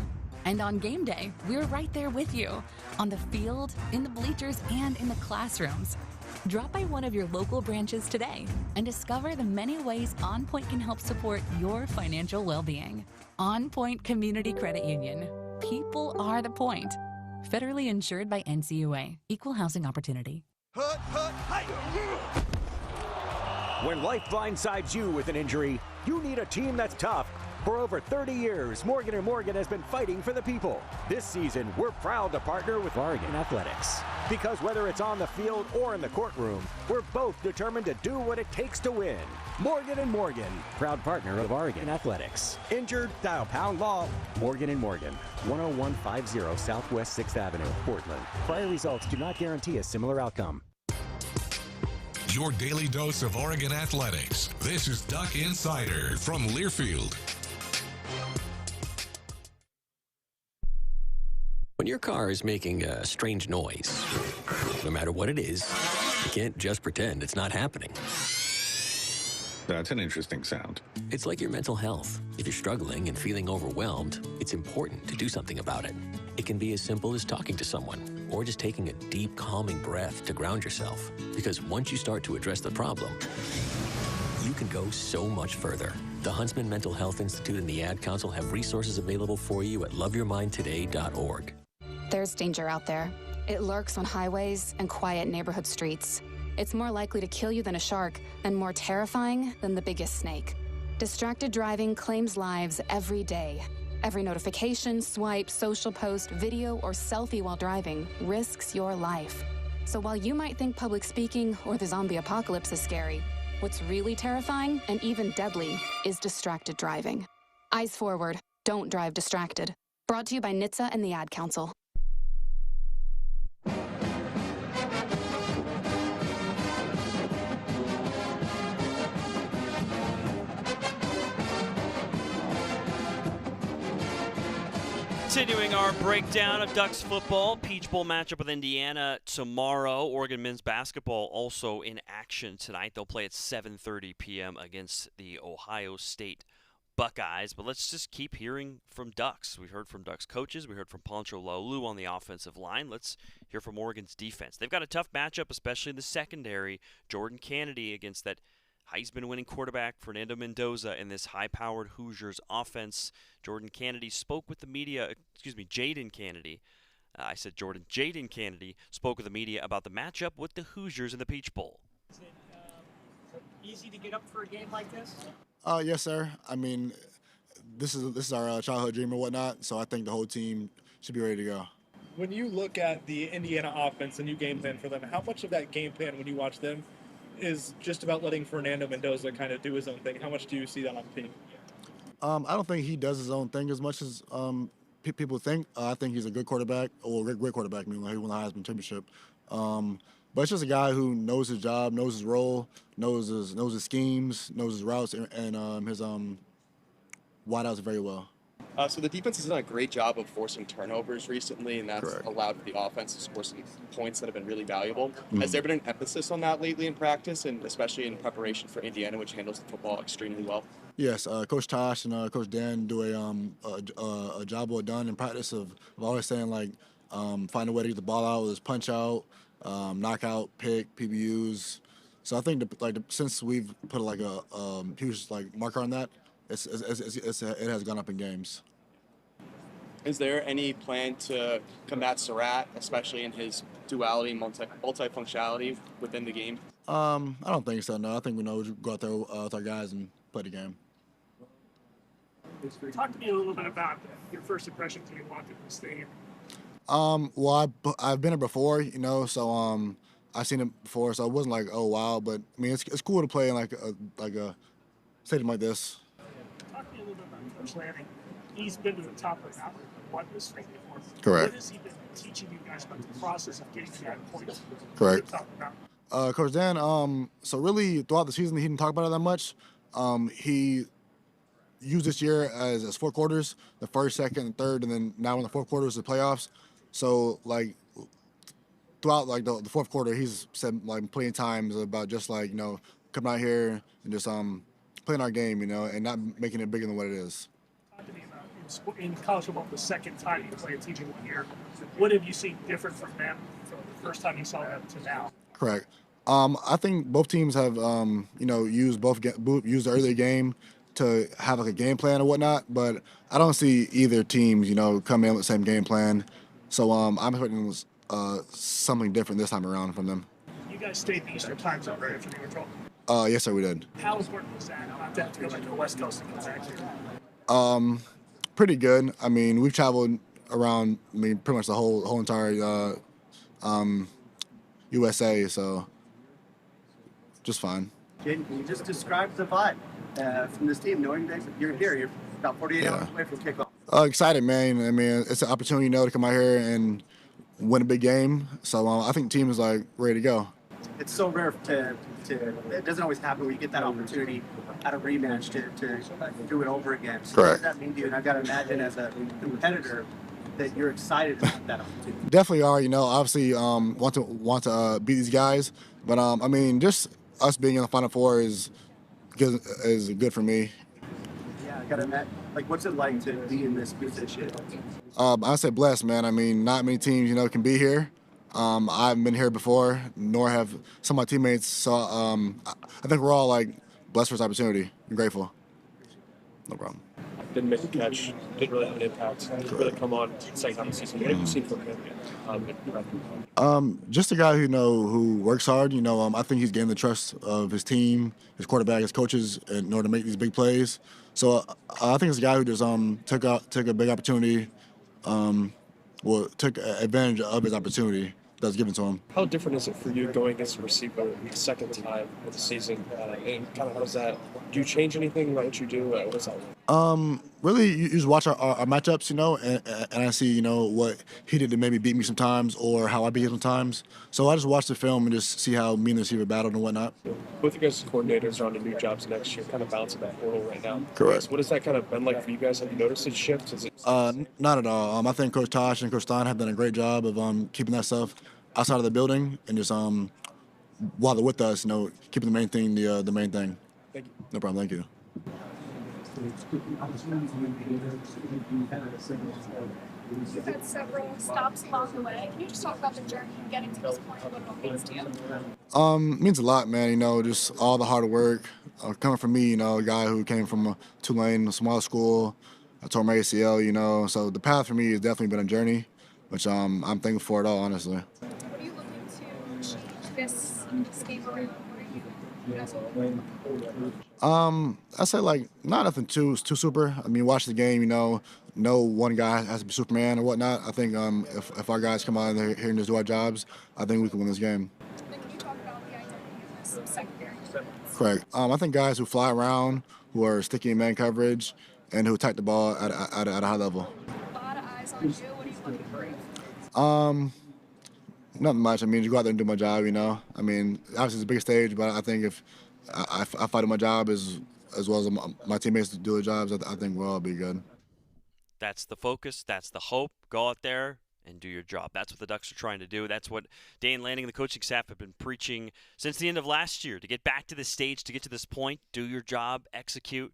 And on game day, we're right there with you, on the field, in the bleachers, and in the classrooms. Drop by one of your local branches today and discover the many ways OnPoint can help support your financial well-being. OnPoint Community Credit Union. People are the point. Federally insured by NCUA. Equal housing opportunity. When life blindsides you with an injury, you need a team that's tough. For over 30 years, Morgan & Morgan has been fighting for the people. This season, we're proud to partner with Oregon Athletics. Because whether it's on the field or in the courtroom, we're both determined to do what it takes to win. Morgan & Morgan, proud partner of Oregon Athletics. Injured? Dial pound law. Morgan & Morgan, 10150 Southwest 6th Avenue, Portland. Prior results do not guarantee a similar outcome. Your daily dose of Oregon athletics. This is Duck Insider from Learfield. When your car is making a strange noise, no matter what it is, you can't just pretend it's not happening. That's an interesting sound. It's like your mental health. If you're struggling and feeling overwhelmed, it's important to do something about it. It can be as simple as talking to someone or just taking a deep, calming breath to ground yourself. Because once you start to address the problem, you can go so much further. The Huntsman Mental Health Institute and the Ad Council have resources available for you at loveyourmindtoday.org. There's danger out there. It lurks on highways and quiet neighborhood streets. It's more likely to kill you than a shark, and more terrifying than the biggest snake. Distracted driving claims lives every day. Every notification, swipe, social post, video, or selfie while driving risks your life. So while you might think public speaking or the zombie apocalypse is scary, what's really terrifying and even deadly is distracted driving. Eyes forward, don't drive distracted. Brought to you by NHTSA and the Ad Council. Continuing our breakdown of Ducks football, Peach Bowl matchup with Indiana tomorrow. Oregon men's basketball also in action tonight. They'll play at 7:30 p.m. against the Ohio State Buckeyes. But let's just keep hearing from Ducks. We heard from Ducks coaches. We heard from Poncho Laulu on the offensive line. Let's hear from Oregon's defense. They've got a tough matchup, especially in the secondary. Jordan Kennedy against that Heisman-winning quarterback Fernando Mendoza in this high-powered Hoosiers offense. Jordan Kennedy spoke with the media, Jaden Kennedy. I said Jordan. Jaden Kennedy spoke with the media about the matchup with the Hoosiers in the Peach Bowl. Is it easy to get up for a game like this? Yes, sir. I mean, this is our childhood dream or whatnot, so I think the whole team should be ready to go. When you look at the Indiana offense and you game plan for them, how much of that game plan when you watch them is just about letting Fernando Mendoza kind of do his own thing? How much do you see that on the team? I don't think he does his own thing as much as people think. I think he's a good quarterback, or a great quarterback. I mean, he won the Heisman Championship. But it's just a guy who knows his job, knows his role, knows his schemes, knows his routes, and his wideouts very well. So the defense has done a great job of forcing turnovers recently, and that's allowed the offense to score some points that have been really valuable. Has there been an emphasis on that lately in practice, and especially in preparation for Indiana, which handles the football extremely well? Yes, Coach Tosh and Coach Dan do a job well done in practice of always saying, like, find a way to get the ball out, whether it's punch out, knockout, pick, PBUs. So I think since we've put like a huge marker on that, it has gone up in games. Is there any plan to combat Surratt, especially in his duality, multifunctionality within the game? I don't think so, no. I think we know we go out there with our guys and play the game. Talk to me a little bit about your first impressions when you walked into the stadium. Well, I've been here before, so I've seen it before, so it wasn't like, oh wow, but I mean it's cool to play in like a stadium like this. Talk to me a little bit about Coach Lanning. He's been to the top of the mountain and won this thing before. Correct. What has he been teaching you guys about the process of getting to that point? Correct. To the top of the mountain? Coach Dan, so really throughout the season he didn't talk about it that much. He used this year as 4 quarters, the first, second, and third, and then now in the 4th quarter is the playoffs. So throughout the 4th quarter, he's said plenty of times about just coming out here and just playing our game, and not making it bigger than what it is. Talk to me about in college football the second time you play a team in 1 year. What have you seen different from them from the first time you saw them to now? Correct. I think both teams have, used used the early game to have like a game plan or whatnot, but I don't see either teams, come in with the same game plan. So I'm expecting something different this time around from them. You guys stayed in the Eastern time zone, right, after the control? Yes, sir, we did. How important was that not to have to go back to the West Coast and come back here? Pretty good. I mean, we've traveled around, pretty much the whole entire USA, so just fine. Jaden, can you just describe the vibe from this team, knowing that you're here? You're about 48 hours away from kickoff. Excited, man. I mean, it's an opportunity, to come out here and win a big game. So I think the team is ready to go. It's so rare it doesn't always happen when you get that opportunity at a rematch to do it over again. So correct. What does that mean to you? And I've got to imagine as a competitor that you're excited about that opportunity. Definitely are. Obviously want to beat these guys, but just us being in the Final Four is good for me. Yeah, I got to imagine. What's it like to be in this position? I say blessed, man. Not many teams can be here. I haven't been here before, nor have some of my teammates. So I think we're all blessed for this opportunity. I'm grateful. No problem. Didn't make a catch, didn't really have an impact. Didn't really come on second half of the season. What have you seen from him? Just a guy who works hard. I think he's gained the trust of his team, his quarterback, his coaches, in order to make these big plays. So I think it's a guy who just took a big opportunity, took advantage of his opportunity that was given to him. How different is it for you going as a receiver the second time of the season? And kind of how does that? Do you change anything about what you do? What's that like? Really, you just watch our matchups, and I see, what he did to maybe beat me sometimes or how I beat him sometimes. So I just watch the film and just see how me and the receiver battled and whatnot. Both you guys as coordinators are on to new jobs next year, kind of bouncing that portal right now. Correct. What has that kind of been like for you guys? Have you noticed a shift? Is it? Not at all. I think Coach Tosh and Coach Stein have done a great job of keeping that stuff outside of the building and just while they're with us, keeping the main thing the main thing. Thank you. No problem. Thank you. You've had several stops along the way. Can you just talk about the journey of getting to this point and what it all means to you? Means a lot, man. Just all the hard work coming from me. A guy who came from Tulane, a small school. I tore my ACL. So the path for me has definitely been a journey, which I'm thankful for it all, honestly. What are you looking to change this game around? What are you guys hoping for? I say not nothing too super. Watch the game. No one guy has to be Superman or whatnot. I think if our guys come out and they're here and just do our jobs, I think we can win this game. Then can you talk about the identity of this secondary? Correct. I think guys who fly around, who are sticky in man coverage, and who attack the ball at a high level. A lot of eyes on you. What are you looking for? Nothing much. Just go out there and do my job. Obviously it's a big stage, but I think if I fight my job as well as my teammates do their jobs, I think we'll all be good. That's the focus. That's the hope. Go out there and do your job. That's what the Ducks are trying to do. That's what Dan Lanning and the coaching staff have been preaching since the end of last year. To get back to this stage, to get to this point, do your job, execute.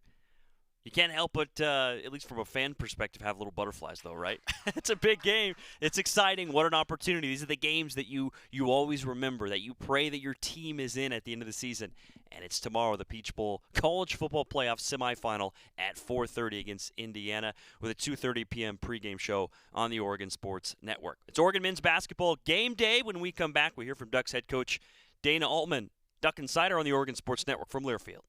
You can't help but, at least from a fan perspective, have little butterflies, though, right? It's a big game. It's exciting. What an opportunity. These are the games that you always remember, that you pray that your team is in at the end of the season. And it's tomorrow, the Peach Bowl College Football Playoff Semifinal at 4:30 against Indiana with a 2:30 p.m. pregame show on the Oregon Sports Network. It's Oregon men's basketball game day. When we come back, we hear from Ducks head coach Dana Altman. Duck Insider on the Oregon Sports Network from Learfield.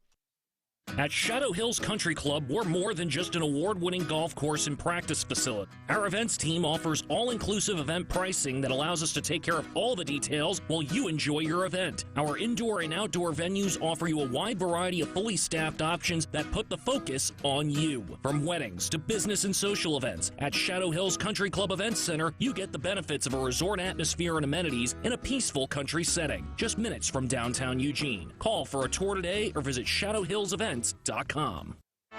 At Shadow Hills Country Club, we're more than just an award-winning golf course and practice facility. Our events team offers all-inclusive event pricing that allows us to take care of all the details while you enjoy your event. Our indoor and outdoor venues offer you a wide variety of fully staffed options that put the focus on you. From weddings to business and social events, at Shadow Hills Country Club Events Center, you get the benefits of a resort atmosphere and amenities in a peaceful country setting, just minutes from downtown Eugene. Call for a tour today or visit shadowhillsevents.com.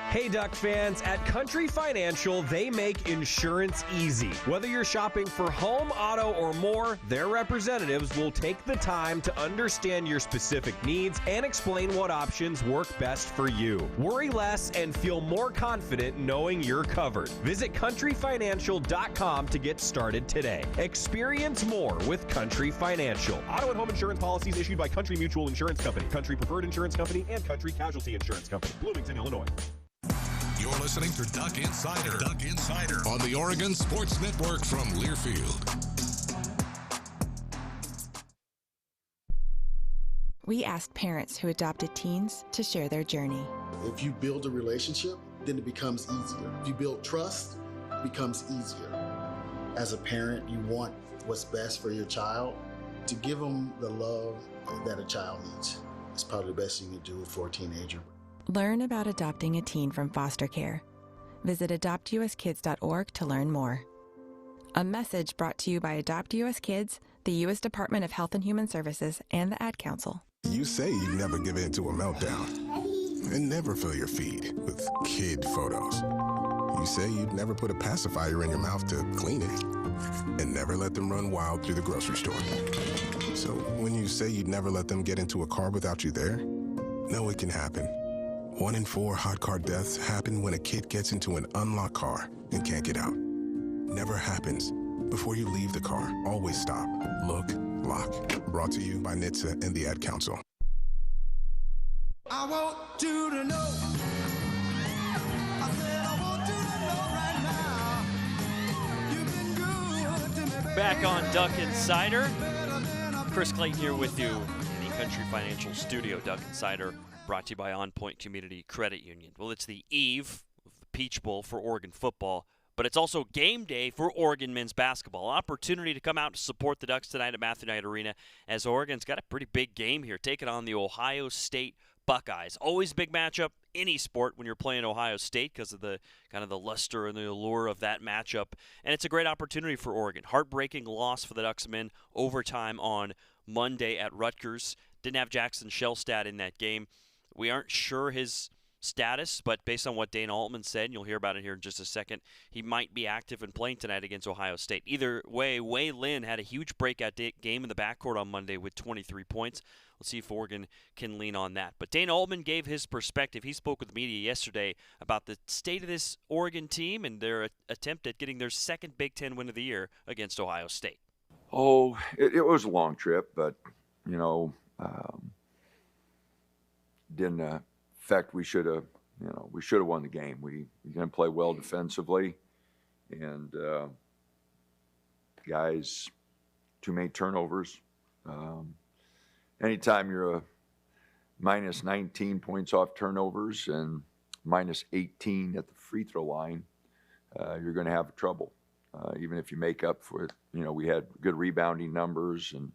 Hey Duck fans, at Country Financial, they make insurance easy. Whether you're shopping for home, auto, or more, their representatives will take the time to understand your specific needs and explain what options work best for you. Worry less and feel more confident knowing you're covered. Visit countryfinancial.com to get started today. Experience more with Country Financial. Auto and home insurance policies issued by Country Mutual Insurance Company, Country Preferred Insurance Company, and Country Casualty Insurance Company, Bloomington, Illinois. You're listening to Duck Insider. Duck Insider on the Oregon Sports Network from Learfield. We asked parents who adopted teens to share their journey. If you build a relationship, then it becomes easier. If you build trust, it becomes easier. As a parent, you want what's best for your child. To give them the love that a child needs is probably the best you can do for a teenager. Learn about adopting a teen from foster care. Visit adoptuskids.org to learn more. A message brought to you by Adopt US Kids, the U.S. Department of Health and Human Services, and the Ad Council. You say you'd never give in to a meltdown and never fill your feed with kid photos. You say you'd never put a pacifier in your mouth to clean it and never let them run wild through the grocery store. So when you say you'd never let them get into a car without you there, no, it can happen. 1 in 4 hot car deaths happen when a kid gets into an unlocked car and can't get out. Never happens. Before you leave the car, always stop, look, lock. Brought to you by NHTSA and the Ad Council. I want you to know. I said I want you to know right now. You've been good to me, baby. Back on Duck Insider. Chris Clayton here with you in the Country Financial Studio. Duck Insider brought to you by OnPoint Community Credit Union. Well, it's the eve of the Peach Bowl for Oregon football, but it's also game day for Oregon men's basketball. Opportunity to come out to support the Ducks tonight at Matthew Knight Arena, as Oregon's got a pretty big game here, taking on the Ohio State Buckeyes. Always a big matchup, any sport, when you're playing Ohio State, because of the kind of the luster and the allure of that matchup. And it's a great opportunity for Oregon. Heartbreaking loss for the Ducks men, overtime on Monday at Rutgers. Didn't have Jackson Shellstad in that game. We aren't sure his status, but based on what Dana Altman said, and you'll hear about it here in just a second, he might be active and playing tonight against Ohio State. Either way, Wei Lin had a huge breakout game in the backcourt on Monday with 23 points. We'll see if Oregon can lean on that. But Dana Altman gave his perspective. He spoke with the media yesterday about the state of this Oregon team and their attempt at getting their second Big Ten win of the year against Ohio State. Oh, it was a long trip, but, didn't affect. We should have won the game. We didn't play well defensively, and guys, too many turnovers. Anytime you're a minus 19 points off turnovers and minus 18 at the free throw line, you're going to have trouble. Even if you make up for it, we had good rebounding numbers and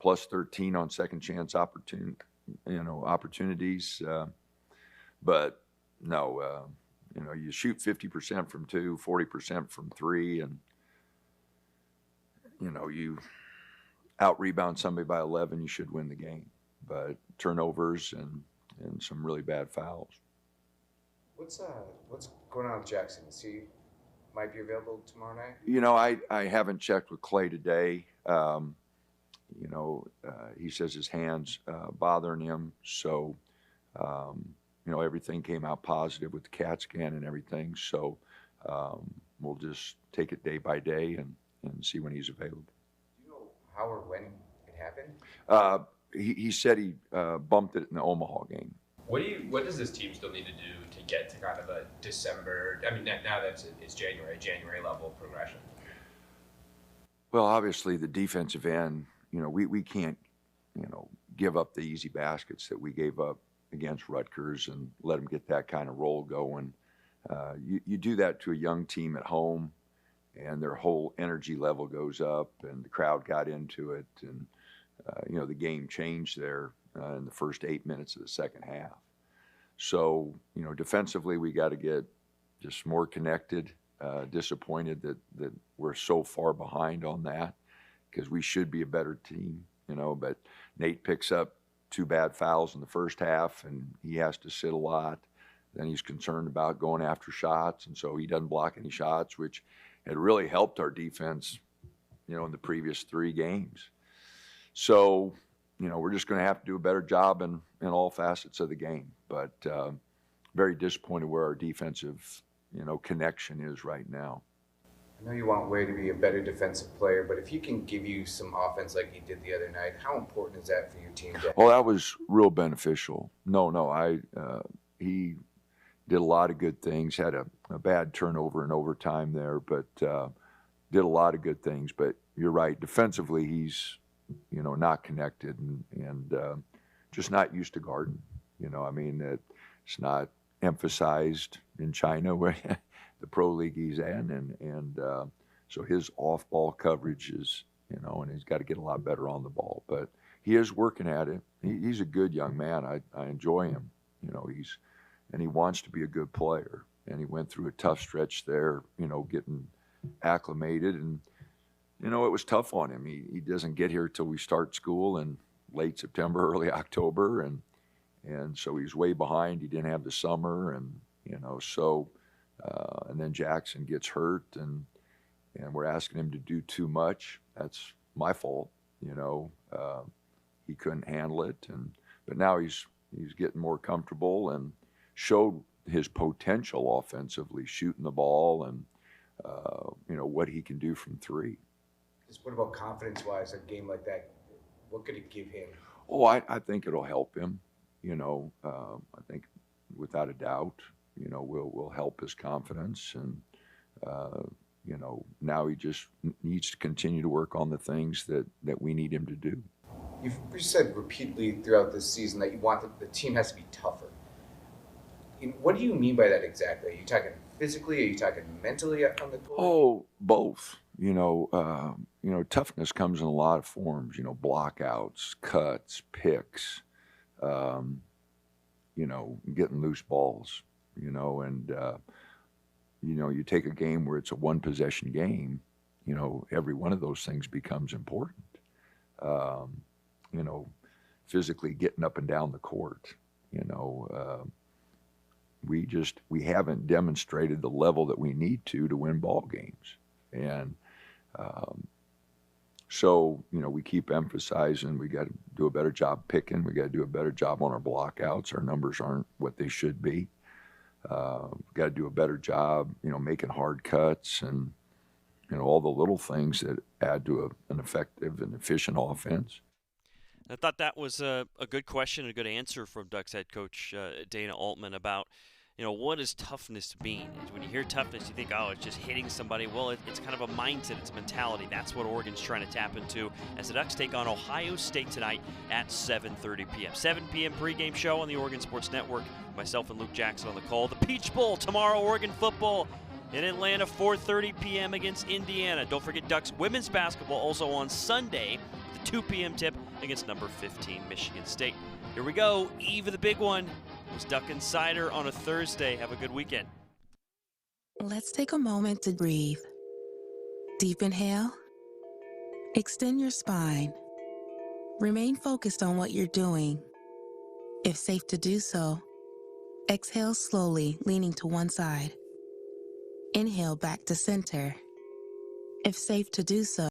plus 13 on second chance opportunities. But no, you shoot 50% from 2, 40% from 3, and you out-rebound somebody by 11, you should win the game. But turnovers and some really bad fouls. What's going on with Jackson? Is he might be available tomorrow night? I haven't checked with Clay today. He says his hand's bothering him, so everything came out positive with the CAT scan and everything. So we'll just take it day by day and see when he's available. Do you know how or when it happened? He said he bumped it in the Omaha game. What does this team still need to do to get to kind of a December? I mean, now that it's January level progression. Well, obviously the defensive end. We can't, give up the easy baskets that we gave up against Rutgers and let them get that kind of roll going. You do that to a young team at home, and their whole energy level goes up, and the crowd got into it, and the game changed there in the first 8 minutes of the second half. So, defensively, we got to get just more connected. Disappointed that we're so far behind on that, because we should be a better team, but Nate picks up 2 bad fouls in the first half, and he has to sit a lot. then he's concerned about going after shots, and so he doesn't block any shots, which had really helped our defense, in the previous 3 games. So, we're just going to have to do a better job in all facets of the game. But very disappointed where our defensive, connection is right now. I know you want Way to be a better defensive player, but if he can give you some offense like he did the other night, how important is that for your team? Well, that was real beneficial. He did a lot of good things, had a bad turnover in overtime there, but did a lot of good things. But you're right, defensively he's, not connected and just not used to guarding. It's not emphasized in China where the pro league he's in, and so his off-ball coverage is, and he's got to get a lot better on the ball. But he is working at it. He's a good young man. I enjoy him. And he wants to be a good player. And he went through a tough stretch there, getting acclimated. And, it was tough on him. He doesn't get here till we start school in late September, early October. And so he's way behind. He didn't have the summer. And, and then Jackson gets hurt and we're asking him to do too much. That's my fault. He couldn't handle it. But now he's getting more comfortable and showed his potential offensively, shooting the ball and, what he can do from 3. Just what about confidence-wise, a game like that? What could it give him? Oh, I think it'll help him. I think without a doubt, will help his confidence. And, now he just needs to continue to work on the things that we need him to do. You've said repeatedly throughout this season that you want the team has to be tougher. What do you mean by that exactly? Are you talking physically? Are you talking mentally on the court? Oh, both. Toughness comes in a lot of forms. Blockouts, cuts, picks. Getting loose balls. And you take a game where it's a 1-possession game. Every one of those things becomes important. Physically getting up and down the court. We haven't demonstrated the level that we need to win ball games. And so, we keep emphasizing we got to do a better job picking. We got to do a better job on our blockouts. Our numbers aren't what they should be. We've got to do a better job, making hard cuts and, all the little things that add to an effective and efficient offense. I thought that was a good question, a good answer from Ducks head coach Dana Altman about, what does toughness mean? When you hear toughness, you think, oh, it's just hitting somebody. Well, it's kind of a mindset. It's a mentality. That's what Oregon's trying to tap into as the Ducks take on Ohio State tonight at 7:30 p.m. 7 p.m. pregame show on the Oregon Sports Network. Myself and Luke Jackson on the call. The Peach Bowl tomorrow, Oregon football in Atlanta, 4:30 p.m. against Indiana. Don't forget Ducks women's basketball also on Sunday, the 2 p.m. tip against number 15 Michigan State. Here we go. Eve of the big one. It was Duck Insider on a Thursday. Have a good weekend. Let's take a moment to breathe. Deep inhale. Extend your spine. Remain focused on what you're doing. If safe to do so, exhale slowly, leaning to one side. Inhale back to center. If safe to do so,